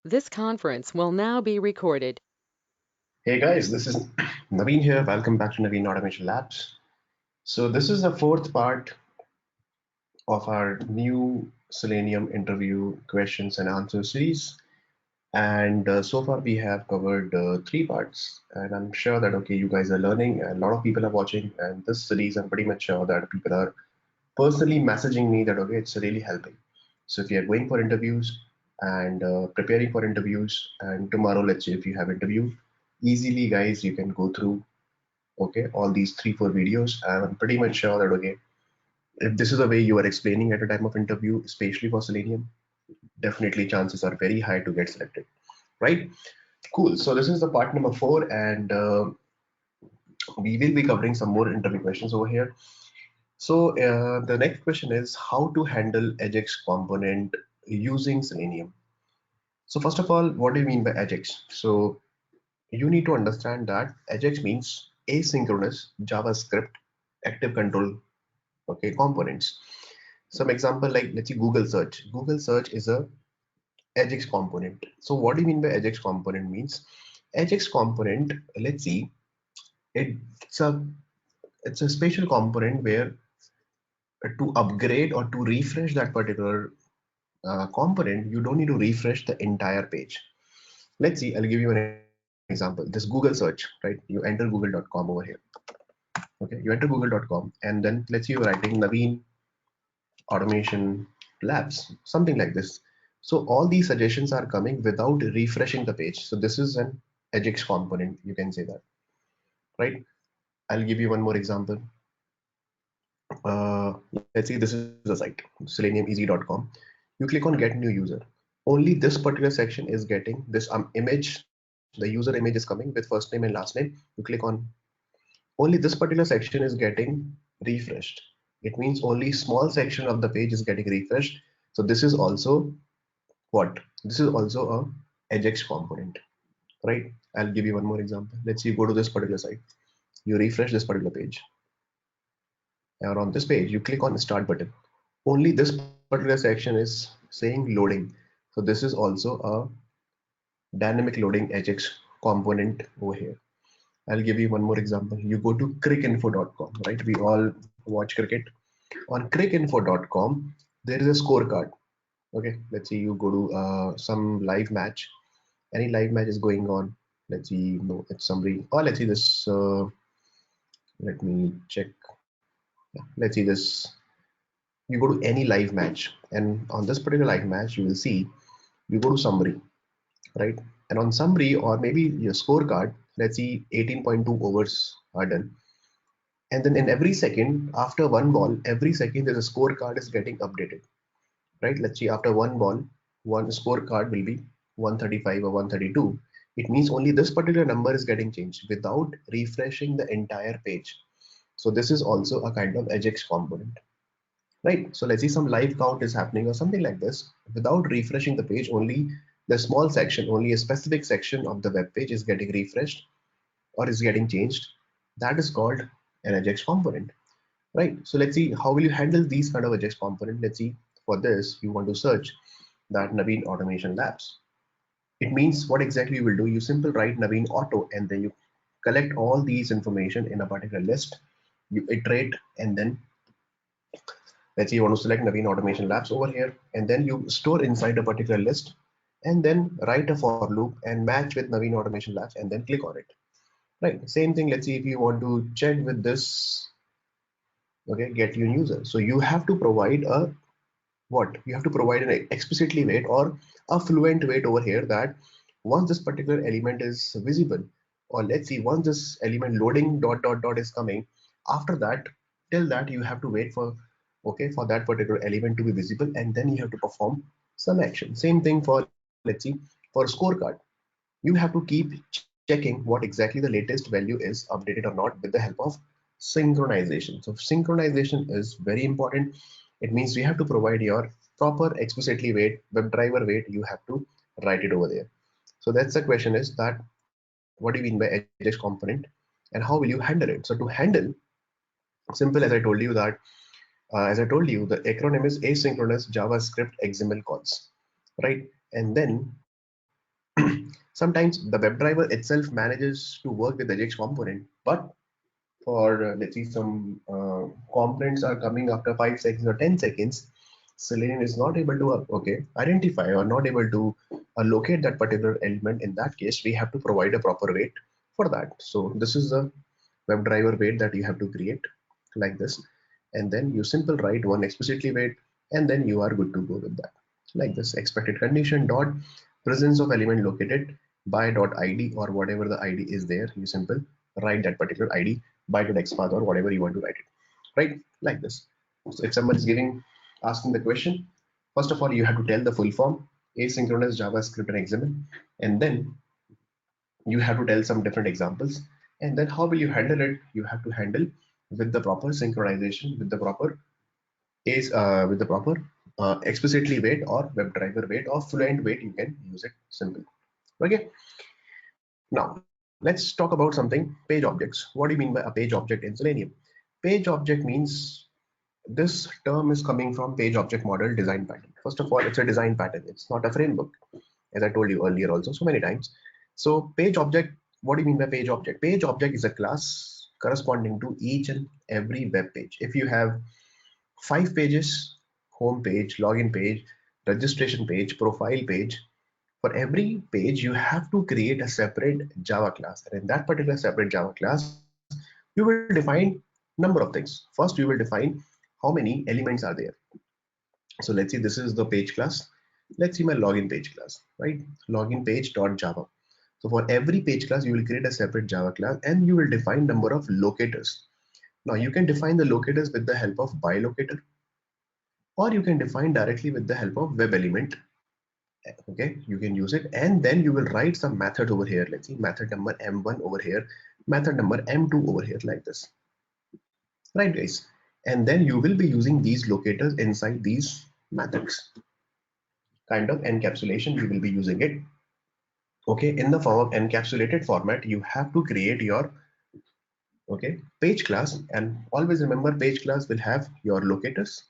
This conference will now be recorded. Hey guys, this is Naveen here. Welcome back to Naveen Automation Labs. So this is the fourth part of our new Selenium interview questions and answer series. And so far we have covered three parts. And I'm sure that, okay, you guys are learning and a lot of people are watching. And this series, I'm pretty much sure that people are personally messaging me that, okay, it's really helping. So if you are going for interviews and preparing for interviews, and tomorrow, let's say if you have interview, easily guys, you can go through okay all these 3 4 videos, and I'm pretty much sure that okay if this is the way you are explaining at a time of interview, especially for Selenium, definitely chances are very high to get selected, right? Cool. So this is the part number 4, and we will be covering some more interview questions over here. So the next question is how to handle ajax component using Selenium. So first of all, what do you mean by ajax? So you need to understand that ajax means asynchronous JavaScript active control, okay, components. Some example, like let's see, Google search is a ajax component. So what do you mean by ajax component? Means ajax component, let's see, it's a it's a special component where to upgrade or to refresh that particular component, you don't need to refresh the entire page. Let's see, I'll give you an example. This Google search, right? You enter google.com over here. Okay, you enter google.com, and then let's say you're writing Naveen automation labs, something like this. So all these suggestions are coming without refreshing the page. So this is an ajax component, you can say that, right? I'll give you one more example. Let's say this is a site, seleniumeasy.com. You click on get new user. Only this particular section is getting this image. The user image is coming with first name and last name. You click on, only this particular section is getting refreshed. It means only small section of the page is getting refreshed. So this is also what? This is also a ajax component, right? I'll give you one more example. Let's say you go to this particular site, you refresh this particular page, and on this page you click on start button. Only this particular section is saying loading. So this is also a dynamic loading ajax component over here. I'll give you one more example. You go to crickinfo.com, right? We all watch cricket. On crickinfo.com, there is a scorecard. Okay, let's say you go to some live match. Any live match is going on. Let's see, no, it's summary. Or let's see this. Let me check. Yeah, let's see this. You go to any live match, and on this particular live match, you will see you go to summary, right? And on summary or maybe your scorecard, let's see 18.2 overs are done. And then in every second, after one ball, every second there's a scorecard is getting updated, right? Let's see, after one ball, one scorecard will be 135 or 132. It means only this particular number is getting changed without refreshing the entire page. So this is also a kind of ajax component, right? So let's see some live count is happening or something like this. Without refreshing the page, only the small section, only a specific section of the web page is getting refreshed or is getting changed. That is called an ajax component, right? So let's see how will you handle these kind of ajax component. Let's see, for this you want to search that Naveen automation labs. It means what exactly you will do, you simply write Naveen auto and then you collect all these information in a particular list, you iterate, and then let's say you want to select Naveen automation labs over here, and then you store inside a particular list, and then write a for loop and match with Naveen automation labs and then click on it, right? Same thing, let's see if you want to check with this, okay, get new user. So you have to provide a what? You have to provide an explicitly wait or a fluent wait over here that once this particular element is visible, or let's see, once this element loading dot dot dot is coming, after that, till that you have to wait for, okay, for that particular element to be visible, and then you have to perform some action. Same thing for, let's see, for scorecard. You have to keep checking what exactly the latest value is updated or not with the help of synchronization. So synchronization is very important. It means you have to provide your proper explicitly wait, WebDriver wait, you have to write it over there. So that's the question, is that what do you mean by ajax component and how will you handle it? So to handle, simple, as I told you that as I told you, the acronym is asynchronous JavaScript XML calls, right? And then Sometimes the WebDriver itself manages to work with the Ajax component, but for let's see, some components are coming after 5 seconds or 10 seconds. Selenium is not able to identify or not able to locate that particular element. In that case, we have to provide a proper wait for that. So this is the WebDriver wait that you have to create like this, and then you simple write one explicitly wait, and then you are good to go with that. Like this, expected condition dot presence of element located by dot id, or whatever the id is there, you simple write that particular id by dot xpath or whatever you want to write it, right? Like this. So if someone is asking the question, first of all you have to tell the full form, asynchronous JavaScript and XML, and then you have to tell some different examples, and then how will you handle it? You have to handle with the proper synchronization, with the proper explicitly wait or WebDriver wait or fluent wait. You can use it simple. Okay, now let's talk about something, page objects. What do you mean by a page object in Selenium? Page object means, this term is coming from page object model design pattern. First of all, it's a design pattern, it's not a framework, as I told you earlier also so many times. So page object, what do you mean by page object? Page object is a class corresponding to each and every web page. If you have 5 pages, home page, login page, registration page, profile page, for every page you have to create a separate Java class, and in that particular separate Java class you will define number of things. First you will define how many elements are there. So let's see, this is the page class. Let's see my login page class, right? Login page dot Java. So for every page class you will create a separate Java class, and you will define number of locators. Now you can define the locators with the help of by locator, or you can define directly with the help of web element. Okay, you can use it, and then you will write some method over here. Let's see, method number m1 over here, method number m2 over here, like this, right guys? And then you will be using these locators inside these methods. Kind of encapsulation you will be using it. Okay, in the form of encapsulated format you have to create your page class, and always remember page class will have your locators,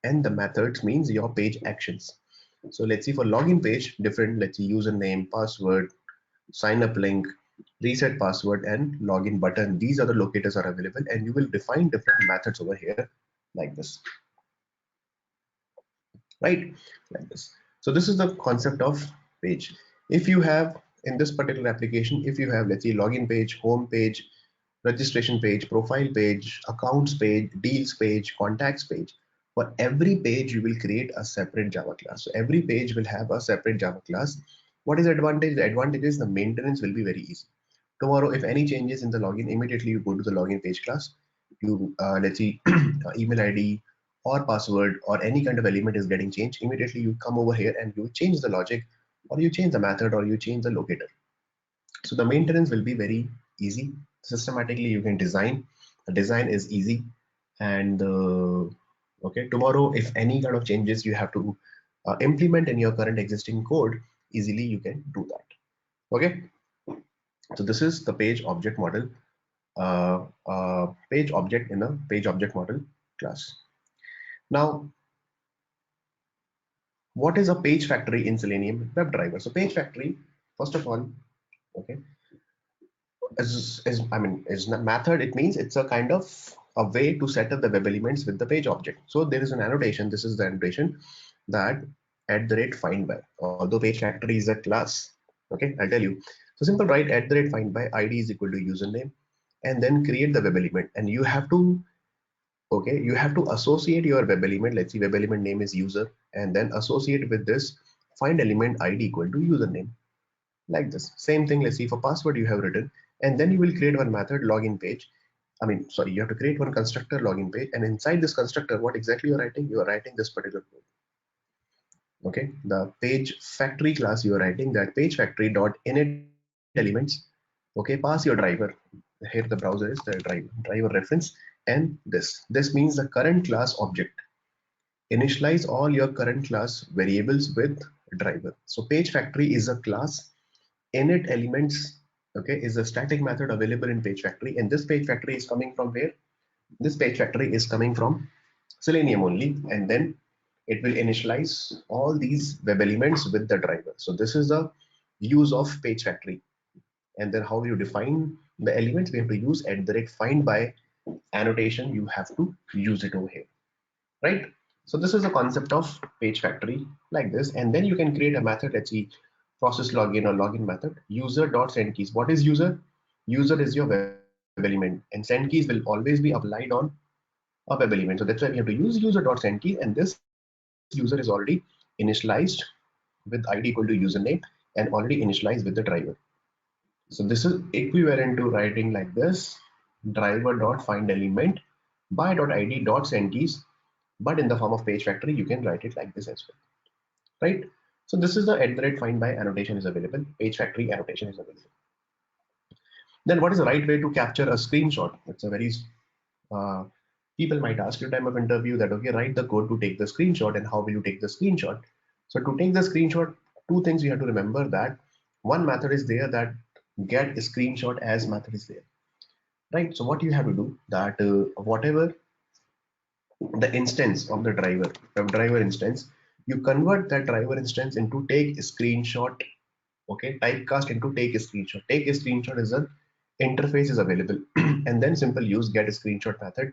and the methods means your page actions. So let's see, for login page, different, let's see, username, password, sign up link, reset password, and login button. These are the locators are available, and you will define different methods over here like this, right? Like this. So this is the concept of page. If you have, in this particular application, if you have, let's see, login page, home page, registration page, profile page, accounts page, deals page, contacts page, for every page you will create a separate Java class. So every page will have a separate Java class. What is the advantage? The advantage is the maintenance will be very easy. Tomorrow if any changes in the login, immediately you go to the login page class, you let's see, email id or password or any kind of element is getting changed, immediately you come over here and you change the logic, or you change the method, or you change the locator. So the maintenance will be very easy. Systematically you can design, the design is easy, and okay, tomorrow if any kind of changes you have to implement in your current existing code, easily you can do that. Okay, so this is the page object model, page object in a page object model class. Now what is a page factory in Selenium WebDriver? So page factory, first of all, okay, is a method. It means it's a kind of a way to set up the web elements with the page object. So there is an annotation. This is the annotation, that @find by. Although page factory is a class, okay, I'll tell you. So simple, write @find by, id is equal to username, and then create the web element. And you have to, okay, you have to associate your web element. Let's see, web element name is user, and then associate with this find element id equal to username, like this. Same thing, let's see, for password you have written, and then you will create one method login page. You have to create one constructor login page, and inside this constructor, what exactly you're writing? You are writing this particular code. Okay, the page factory class, you are writing that page factory dot init elements. Okay, pass your driver. Here the browser is the driver reference, and this means the current class object. Initialize all your current class variables with driver. So page factory is a class. Init elements, okay, is a static method available in page factory, and this page factory is coming from where? This page factory is coming from Selenium only, and then it will initialize all these web elements with the driver. So this is the use of page factory. And then how you define the elements, we have to use @find by annotation. You have to use it over here, right? So this is the concept of page factory like this. And then you can create a method. Let's see, process login or login method, user.sendKeys. What is user? User is your web element, and send keys will always be applied on a web element. So that's why we have to use user.sendKey, and this user is already initialized with ID equal to username and already initialized with the driver. So this is equivalent to writing like this: driver.findElement by.id.sendKeys, but in the form of page factory, you can write it like this as well, right? So this is the @find by annotation is available, page factory annotation is available. Then what is the right way to capture a screenshot? It's a very uh, people might ask you time of interview that, okay, write the code to take the screenshot, and how will you take the screenshot? So to take the screenshot, two things you have to remember: that one method is there, that get screenshot as method is there, right? So what you have to do, that whatever the instance of the driver instance, you convert that driver instance into take screenshot. Okay, typecast into take a screenshot. Take a screenshot is an interface is available and then simple use get a screenshot method.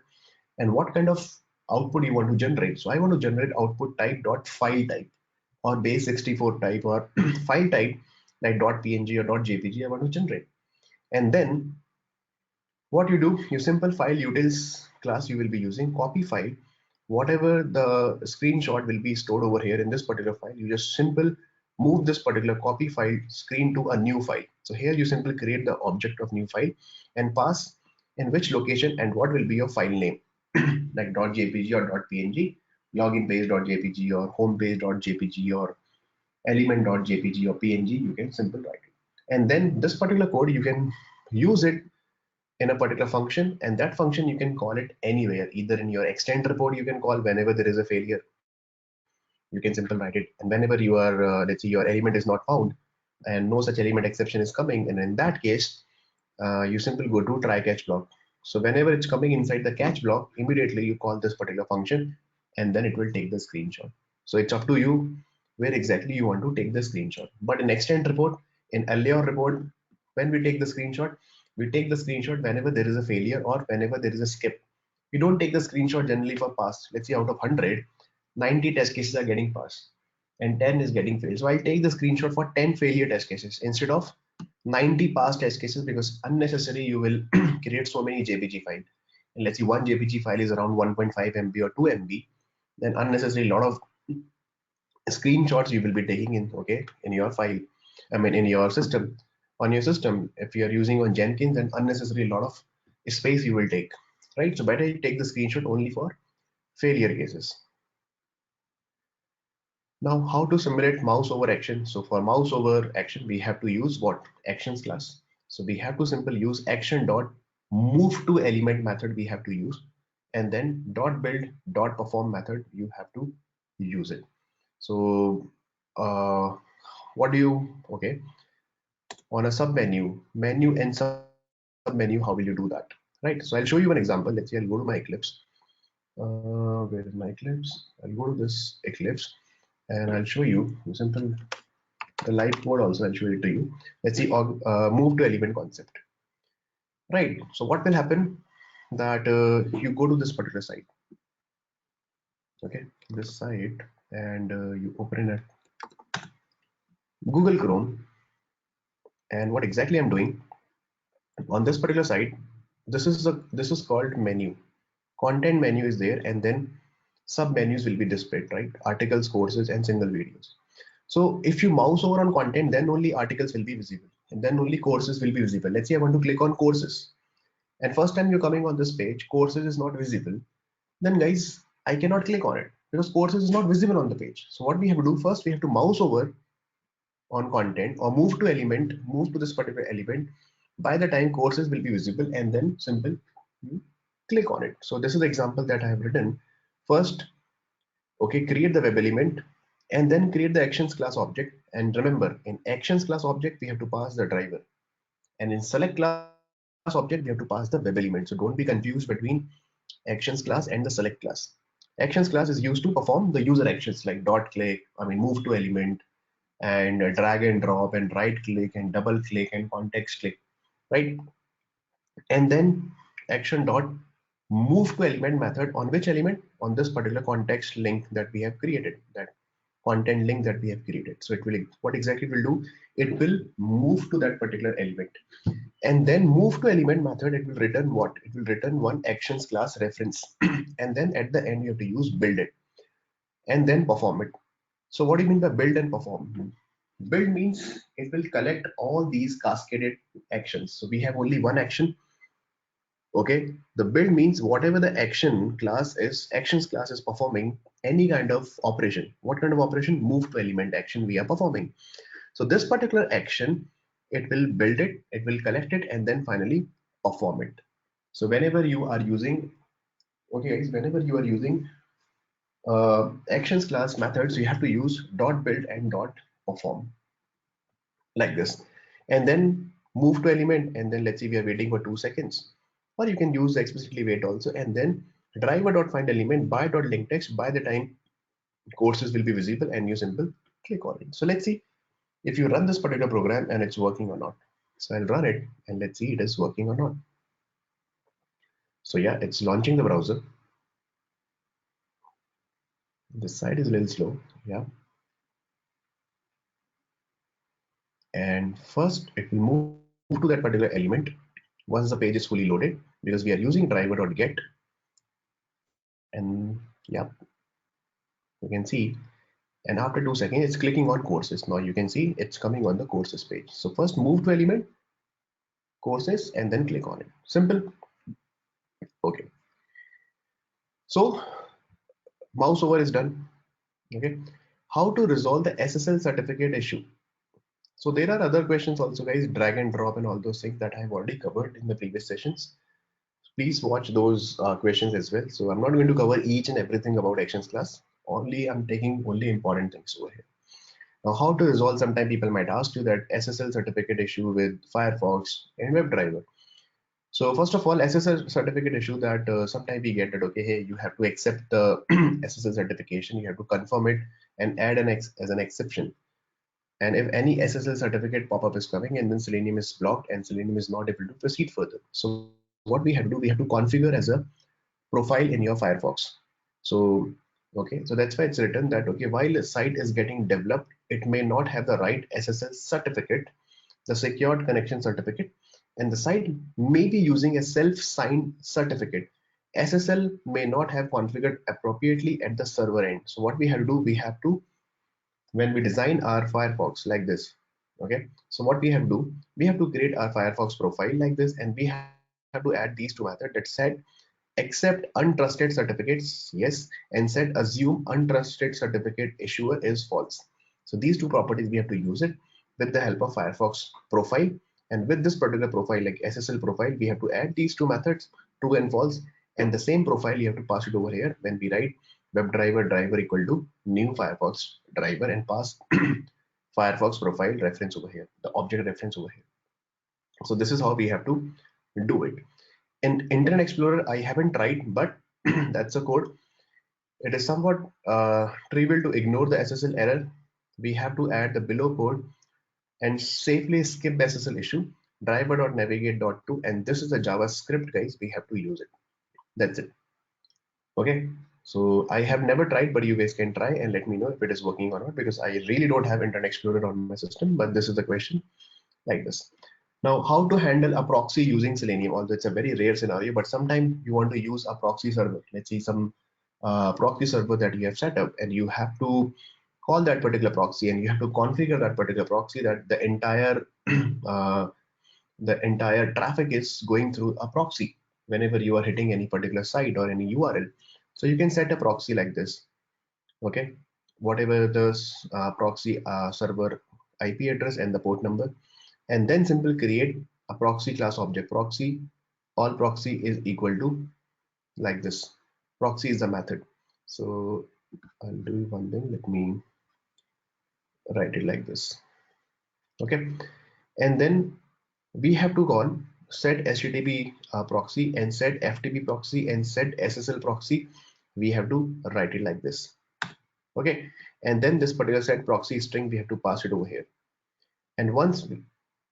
And what kind of output you want to generate? So I want to generate output type dot file type or base64 type or file type like .png or .jpg I want to generate. And then what you do, you simple file utils class you will be using, copy file, whatever the screenshot will be stored over here in this particular file, you just simple move this particular copy file screen to a new file. So here you simply create the object of new file and pass in which location and what will be your file name like .jpg or .png, login page.jpg or home page.jpg or element.jpg or png, you can simple write it. And then this particular code you can use it in a particular function, and that function you can call it anywhere, either in your extend report you can call whenever there is a failure, you can simple write it. And whenever you are let's say your element is not found and no such element exception is coming, and in that case you simply go to try catch block. So whenever it's coming inside the catch block, immediately you call this particular function and then it will take the screenshot. So it's up to you where exactly you want to take the screenshot. But in extend report, in LAR report, when we take the screenshot, we take the screenshot whenever there is a failure or whenever there is a skip. We don't take the screenshot generally for pass. Let's say out of 100, 90 test cases are getting passed and 10 is getting failed. So I'll take the screenshot for 10 failure test cases instead of 90 past test cases, because unnecessary you will create so many JPG file. And let's see, one JPG file is around 1.5 MB or 2 MB, then unnecessary lot of screenshots you will be taking in, okay, in your file, I mean in your system, on your system. If you are using on Jenkins, then unnecessary lot of space you will take, right? So better you take the screenshot only for failure cases. Now, how to simulate mouse over action? So for mouse over action, we have to use what? Actions class. So we have to simply use action dot move to element method we have to use, and then dot build dot perform method you have to use it. So what do you, okay, on a sub menu and sub menu, how will you do that? Right. So I'll show you an example. Let's say I'll go to my Eclipse. Where is my Eclipse? I'll go to this Eclipse and I'll show you simple the live code also. I'll show it to you. Let's see, move to element concept. Right. So what will happen that you go to this particular site. Okay, this site, and you open it Google Chrome. And what exactly I'm doing on this particular site, this is called menu. Content menu is there, and then sub menus will be displayed, right? Articles, courses, and single videos. So if you mouse over on content, then only articles will be visible, and then only courses will be visible. Let's say I want to click on courses, and first time you're coming on this page, courses is not visible. Then guys, I cannot click on it because courses is not visible on the page. So what we have to do first, we have to mouse over on content or move to element, move to this particular element. By the time courses will be visible, and then simple you click on it. So this is the example that I have written. First, okay, create the web element and then create the actions class object. And remember, in actions class object we have to pass the driver, and in select class object we have to pass the web element. So don't be confused between actions class and the select class. Actions class is used to perform the user actions like dot click, I mean move to element, and drag and drop and right click and double click and context click, right? And then action dot move to element method on which element? On this particular context link that we have created, that content link that we have created. So it will, what exactly it will do? It will move to that particular element, and then move to element method. It will return what? It will return one actions class reference, and then at the end you have to use build it and then perform it. So what do you mean by build and perform? Build means it will collect all these cascaded actions. So we have only one action. Okay, the build means whatever the actions class is performing any kind of operation. What kind of operation? Move to element action we are performing. So this particular action, it will build it, it will collect it, and then finally perform it. So whenever you are using, okay guys, whenever you are using actions class methods, you have to use dot build and dot perform like this, and then move to element, and then let's say we are waiting for 2 seconds, or you can use explicitly wait also, and then driver dot find element by dot link text. By the time courses will be visible, and you simple click on it. So let's see if you run this particular program and it's working or not. So I'll run it and let's see it is working or not. So yeah, it's launching the browser. This side is a little slow, yeah. And first it will move to that particular element once the page is fully loaded, because we are using driver.get, and yeah, you can see, and after 2 seconds it's clicking on courses. Now you can see it's coming on the courses page. So first move to element courses and then click on it, simple. Okay, so mouse over is done. Okay, how to resolve the SSL certificate issue? So there are other questions also guys, drag and drop and all those things that I have already covered in the previous sessions. Please watch those questions as well. So I'm not going to cover each and everything about actions class. I'm taking only important things over here. Now, how to resolve? Sometimes people might ask you that SSL certificate issue with Firefox and WebDriver. So first of all, SSL certificate issue that sometimes we get that, okay, hey, you have to accept the SSL certification, you have to confirm it and add as an exception. And if any SSL certificate pop-up is coming and then Selenium is blocked and Selenium is not able to proceed further. So what we have to do, we have to configure as a profile in your Firefox. So, okay, so that's why it's written that, okay, while a site is getting developed, it may not have the right SSL certificate, the secured connection certificate, and the site may be using a self-signed certificate. SSL may not have configured appropriately at the server end. So what we have to do, we have to, when we design our Firefox like this, okay, so what we have to do, we have to create our Firefox profile like this, and we have to add these two methods that said accept untrusted certificates, yes, and set assume untrusted certificate issuer is false. So these two properties we have to use it with the help of Firefox profile, and with this particular profile like SSL profile, we have to add these two methods, true and false, and the same profile you have to pass it over here when we write WebDriver driver equal to new Firefox driver and pass Firefox profile reference over here, the object reference over here. So this is how we have to do it. In Internet Explorer, I haven't tried, but that's a code. It is somewhat trivial to ignore the SSL error. We have to add the below code and safely skip the SSL issue, driver.navigate.to, and this is a JavaScript, guys. We have to use it. That's it. Okay. So I have never tried, but you guys can try and let me know if it is working or not, because I really don't have Internet Explorer on my system, but this is the question like this. Now, how to handle a proxy using Selenium? Although it's a very rare scenario, but sometimes you want to use a proxy server. Let's see some proxy server that you have set up, and you have to call that particular proxy, and you have to configure that particular proxy that uh, the entire traffic is going through a proxy whenever you are hitting any particular site or any URL. So you can set a proxy like this. Okay, whatever the proxy server IP address and the port number, and then simple create a proxy class object. Proxy, all proxy is equal to like this. Proxy is the method. So I'll do one thing. Let me write it like this. Okay, and then we have to call set HTTP proxy and set FTP proxy and set SSL proxy. We have to write it like this. Okay, and then this particular set proxy string, we have to pass it over here. And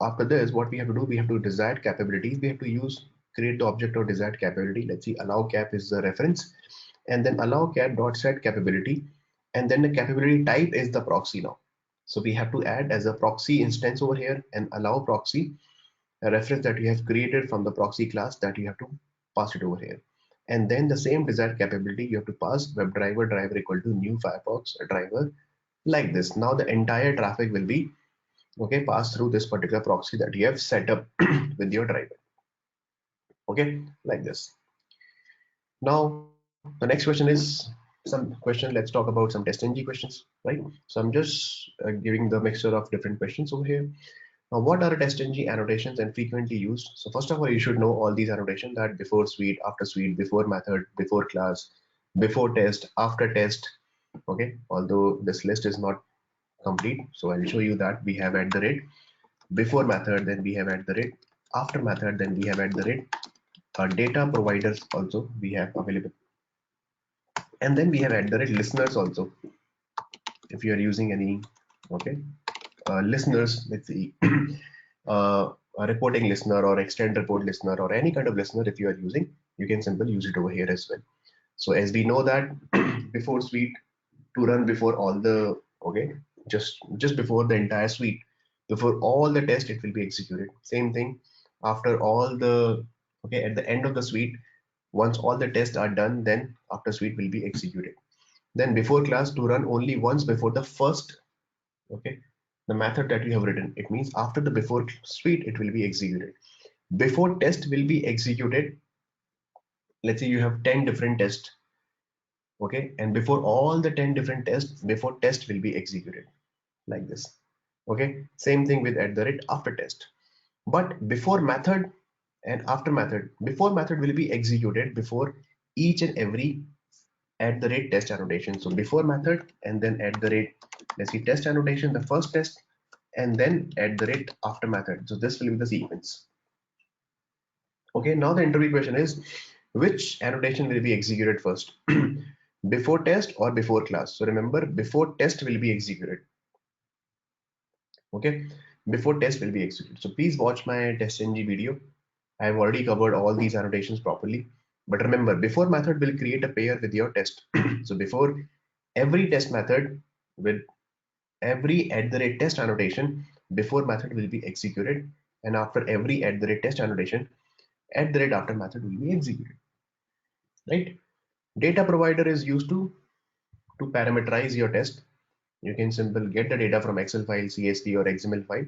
after this, what we have to do, we have to desired capabilities. We have to create the object of desired capability. Let's see, allow cap is the reference, and then allow cap dot set capability, and then the capability type is the proxy now. So we have to add as a proxy instance over here and allow proxy, a reference that you have created from the proxy class, that you have to pass it over here. And then the same desired capability, you have to pass WebDriver equal to new Firefox driver, like this. Now the entire traffic will be pass through this particular proxy that you have set up with your driver, like this. Now the next question is let's talk about some test ng questions, right? So I'm just giving the mixture of different questions over here. Now, what are test ng annotations and frequently used? So first of all, you should know all these annotations, that before suite, after suite, before method, before class, before test, after test. Although this list is not complete, so I'll show you that we have at the rate, before method, then we have at the rate, after method, then we have at the rate, data providers also we have available, and then we have at the rate listeners also. If you are using any listeners, let's see, a reporting listener or extend report listener or any kind of listener, if you are using, you can simply use it over here as well. So as we know that before suite to run before all the just before the entire suite, before all the test, it will be executed. Same thing after all the at the end of the suite, once all the tests are done, then after suite will be executed. Then before class to run only once before the first the method that you have written. It means after the before suite, it will be executed. Before test will be executed. Let's say you have 10 different tests, and before all the 10 different tests, before test will be executed, like this. Same thing with at the rate after test. But before method and after method, before method will be executed before each and every at the rate test annotation. So before method and then at the rate, let's see, test annotation, the first test, and then at the rate after method. So this will be the sequence. Now the interview question is, which annotation will be executed first? Before test or before class? So remember, before test will be executed. Before test will be executed. So please watch my test ng video. I have already covered all these annotations properly. But remember, before method will create a pair with your test. So before every test method with every at the rate test annotation, before method will be executed, and after every at the rate test annotation, at the rate after method will be executed, right? Data provider is used to parameterize your test. You can simply get the data from Excel file, CSV or XML file,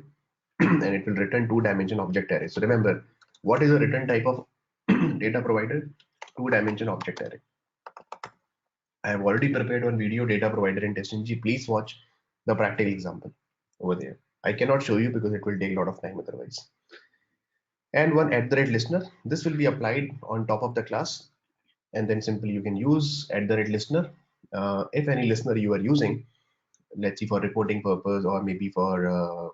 and it will return two-dimension object array. So remember, what is the return type of data provider? Two-dimension object array. I have already prepared one video, data provider in TestNG. Please watch the practical example over there. I cannot show you because it will take a lot of time otherwise. And one at the rate listener. This will be applied on top of the class, and then simply you can use at the rate listener. If any listener you are using, let's see, for reporting purpose, or maybe for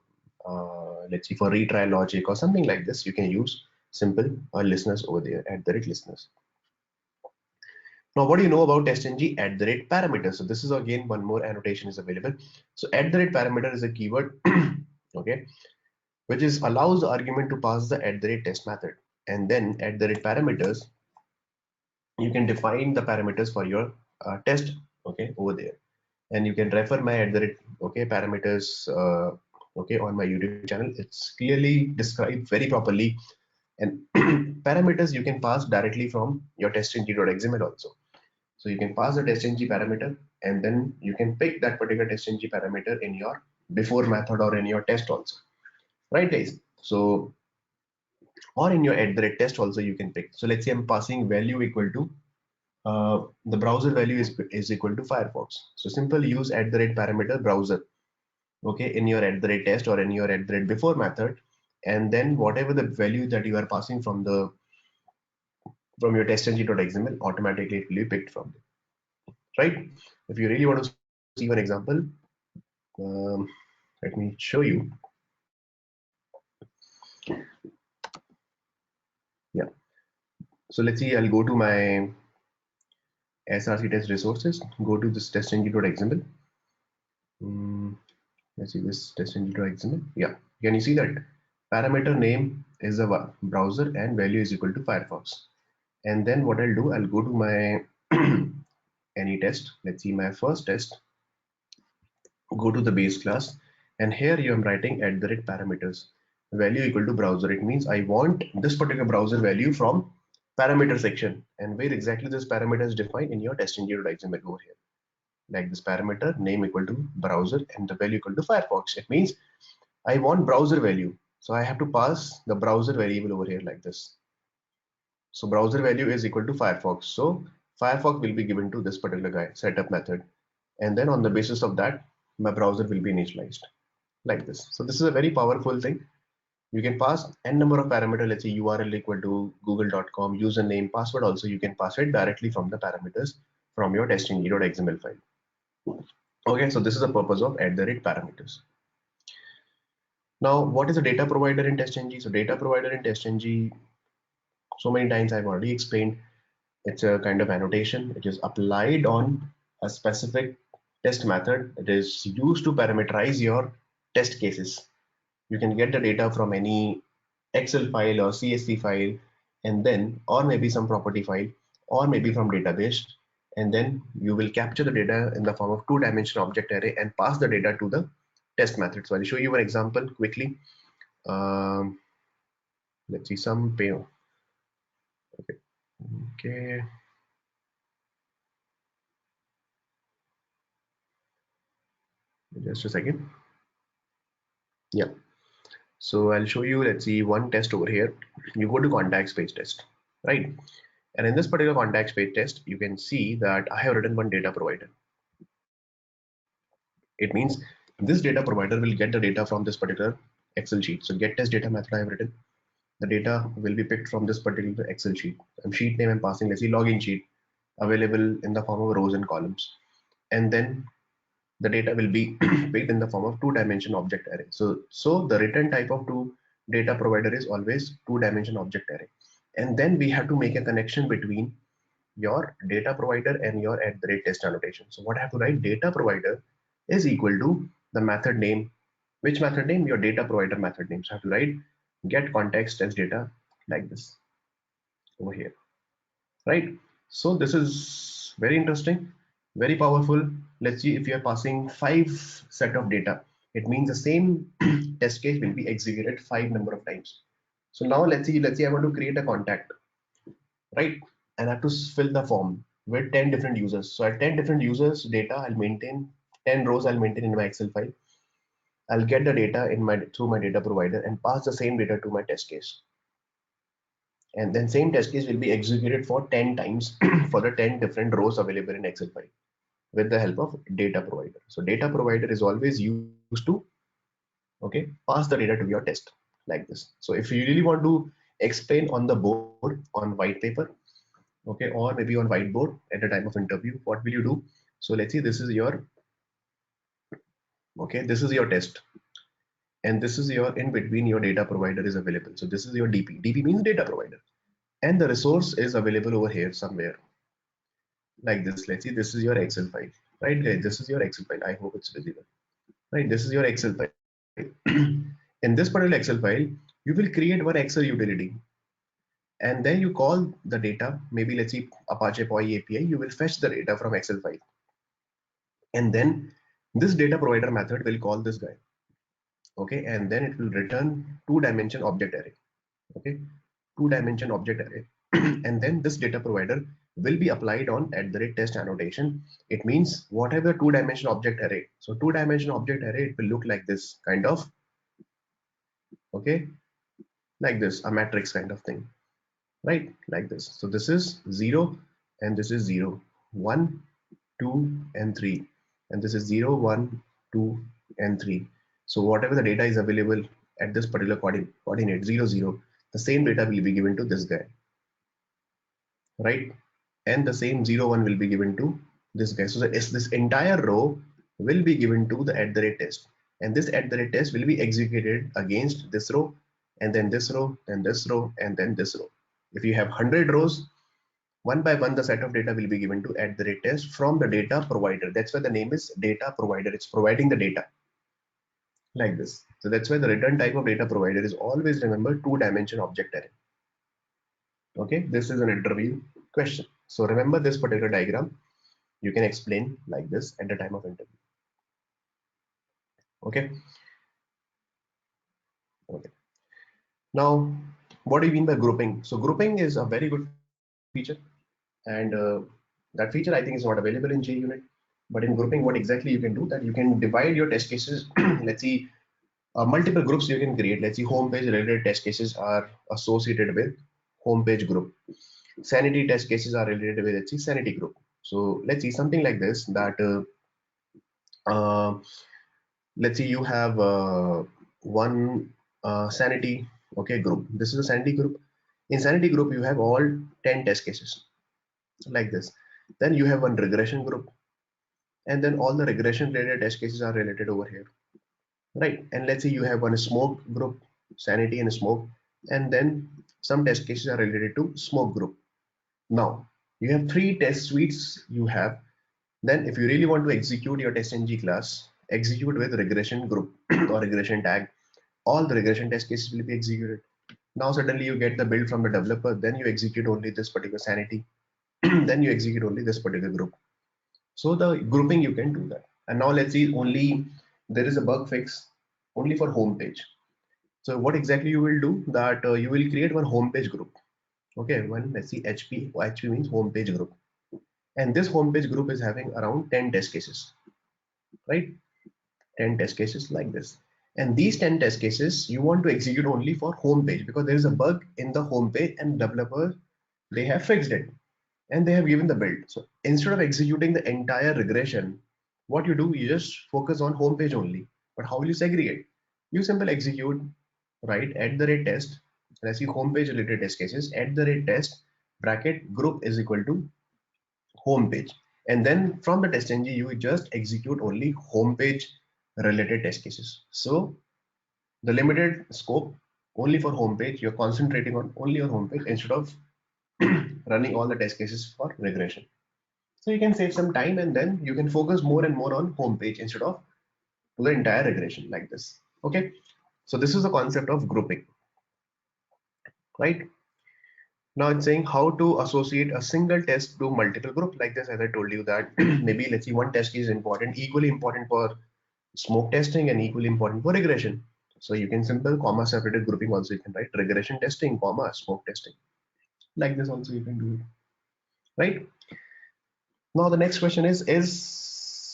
let's see, for retry logic or something like this, you can use simple listeners over there, at the rate listeners. Now, what do you know about testng at the rate parameter? So this is again one more annotation is available. So at the rate parameter is a keyword, which is allows the argument to pass the at the rate test method, and then at the rate parameters, you can define the parameters for your test, over there, and you can refer my at the rate parameters on my YouTube channel. It's clearly described very properly, and parameters you can pass directly from your testng.xml also. So you can pass the testng parameter, and then you can pick that particular testng parameter in your before method or in your test also, right guys? So, or in your at the rate test also you can pick. So let's say I'm passing value equal to the browser value is equal to Firefox. So simple use at the rate parameter browser, in your at the rate test or in your at the rate before method, and then whatever the value that you are passing from your testng.xml, automatically it will be picked from there, right? If you really want to see one example, let me show you. Yeah. So let's see, I'll go to my SRC test resources, go to this testng.xml, Let's see this test.xml. Yeah, can you see that parameter name is a browser and value is equal to Firefox. And then what I'll do, I'll go to my any test. Let's see my first test. Go to the base class, and here you am writing at the rate parameters value equal to browser. It means I want this particular browser value from parameter section, and where exactly this parameter is defined in your test.xml over here, like this parameter name equal to browser and the value equal to Firefox. It means I want browser value, so I have to pass the browser variable over here like this. So browser value is equal to Firefox, so Firefox will be given to this particular guy setup method, and then on the basis of that my browser will be initialized like this. So this is a very powerful thing. You can pass n number of parameters. Let's say URL equal to google.com, username, password also you can pass it directly from the parameters from your testing.xml file. Okay, so this is the purpose of @parameters. Now, what is a data provider in TestNG? So data provider in TestNG, so many times I've already explained, it's a kind of annotation. It is applied on a specific test method. It is used to parameterize your test cases. You can get the data from any Excel file or CSV file, and then, or maybe some property file, or maybe from database, and then you will capture the data in the form of two-dimensional object array and pass the data to the test method. So I'll show you an example quickly. Um, let's see some pay. Okay. Okay. Just a second. Yeah. So I'll show you, let's see one test over here. You go to contacts page test, right? And in this particular contacts page test, you can see that I have written one data provider. It means this data provider will get the data from this particular Excel sheet. So get test data method I have written. The data will be picked from this particular Excel sheet. And sheet name I'm passing, let's see login sheet, available in the form of rows and columns. And then the data will be picked in the form of two-dimension object array. So the return type of two data provider is always two-dimension object array. And then we have to make a connection between your data provider and your @test annotation. So what I have to write, data provider is equal to the method name. Which method name? Your data provider method name. So I have to write get context as data like this over here, right? So this is very interesting, very powerful. Let's see if you are passing 5 set of data. It means the same test case will be executed 5 number of times. So now let's see I want to create a contact, right? And I have to fill the form with 10 different users. So at 10 different users data, I'll maintain 10 rows I'll maintain in my Excel file. I'll get the data in my through my data provider and pass the same data to my test case. And then same test case will be executed for 10 times for the 10 different rows available in Excel file with the help of data provider. So data provider is always used to, okay, pass the data to your test like this. So if you really want to explain on the board on white paper, okay, or maybe on whiteboard at the time of interview, what will you do? So let's see, this is your, okay, this is your test, and this is your, in between your data provider is available. So this is your DP means data provider, and the resource is available over here somewhere like this. Let's see, this is your Excel file, right guys? This is your Excel file. I hope it's visible, right? This is your Excel file. In this particular Excel file, you will create one Excel utility, and then you call the data, maybe let's see Apache POI API. You will fetch the data from Excel file, and then this data provider method will call this guy, okay, and then it will return two-dimension object array, okay, two-dimension object array. And then this data provider will be applied on @test annotation. It means whatever two-dimension object array, so two-dimension object array, it will look like this kind of, okay, like this, a matrix kind of thing, right? Like this. So this is 0 and this is 0, 1, 2 and 3, and this is 0, 1, 2 and 3. So whatever the data is available at this particular coordinate 0, 0, the same data will be given to this guy, right? And the same 0, 1 will be given to this guy. So this entire row will be given to the @test, and this @test will be executed against this row, and then this row, and this row, and then this row. If you have 100 rows, one by one the set of data will be given to @test from the data provider. That's why the name is data provider. It's providing the data like this. So that's why the return type of data provider is always, remember, two-dimension object array. Okay, this is an interview question. So remember this particular diagram. You can explain like this at the time of interview. Okay. Okay. Now, what do you mean by grouping? So grouping is a very good feature, and that feature I think is not available in JUnit. But in grouping, what exactly you can do, that you can divide your test cases. Let's see, multiple groups you can create. Let's see, home page related test cases are associated with home page group. Sanity test cases are related with, let's see, sanity group. So let's see something like this, that uh, let's say you have one sanity, okay, group. This is a sanity group. In sanity group you have all 10 test cases like this. Then you have one regression group, and then all the regression related test cases are related over here, right? And let's say you have one smoke group, sanity and smoke, and then some test cases are related to smoke group. Now you have three test suites you have. Then if you really want to execute your testng class, execute with regression group or regression tag, all the regression test cases will be executed. Now suddenly you get the build from the developer, then you execute only this particular sanity, then you execute only this particular group. So the grouping you can do that. And now let's see, only there is a bug fix only for home page. So what exactly you will do, that you will create one home page group. Okay, one, let's see, HP means home page group. And this home page group is having around 10 test cases, right? 10 test cases like this. And these 10 test cases you want to execute only for home page, because there is a bug in the home page and developer, they have fixed it and they have given the build. So instead of executing the entire regression, what you do, you just focus on home page only. But how will you segregate? You simply execute, right, @test. Let's see, home page related test cases, @test bracket group is equal to home page. And then from the testng, you just execute only home page related test cases. So the limited scope only for home page, you're concentrating on only your home page instead of running all the test cases for regression. So you can save some time, and then you can focus more and more on home page instead of to the entire regression like this. Okay. So this is the concept of grouping, right? Now it's saying how to associate a single test to multiple group like this. As I told you that maybe let's see, one test case is important, equally important for smoke testing and equally important for regression. So you can simple comma separated grouping also, you can write regression testing, comma smoke testing. Like this also you can do it, right? Now the next question is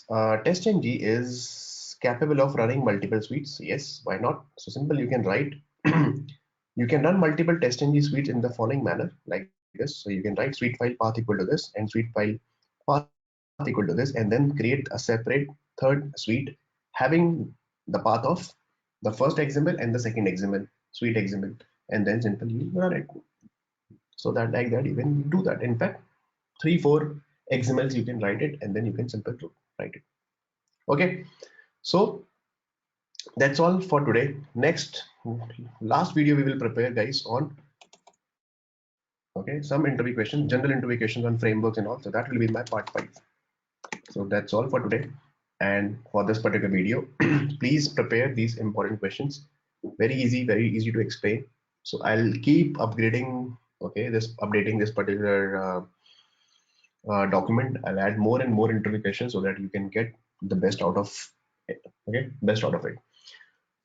testng is capable of running multiple suites? Yes, why not? So simple, you can write you can run multiple testng suites in the following manner like this. So you can write suite file path equal to this and suite file path equal to this, and then create a separate third suite having the path of the first XML and the second XML, suite XML, and then simply run it. So that like that you can do that. In fact, 3-4 XMLs you can write it, and then you can simply write it. Okay, so that's all for today. Next, last video we will prepare, guys, on some interview questions, general interview questions on frameworks and all. So that will be my part 5. So that's all for today. And for this particular video, please prepare these important questions. Very easy to explain. So I'll keep upgrading, updating this particular document. I'll add more and more interview questions so that you can get the best out of it. Best out of it.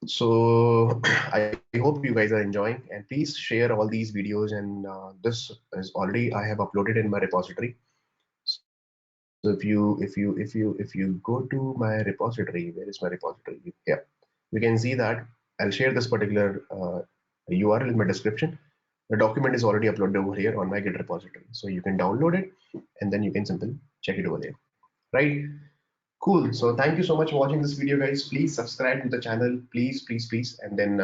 So I hope you guys are enjoying, and please share all these videos. And this is already I have uploaded in my repository. So if you go to my repository, where is my repository? Yeah, you can see that I'll share this particular URL in my description. The document is already uploaded over here on my Git repository, so you can download it and then you can simply check it over there, right? Cool. So thank you so much for watching this video, guys. Please subscribe to the channel, please. And then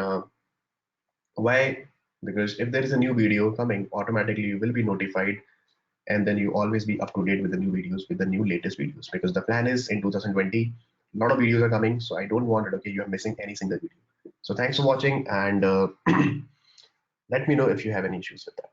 why? Because if there is a new video coming, automatically you will be notified, and then you always be up to date with the new videos, with the new latest videos. Because the plan is in 2020, a lot of videos are coming, so I don't want it. Okay, you are missing any single video. So thanks for watching, and let me know if you have any issues with that.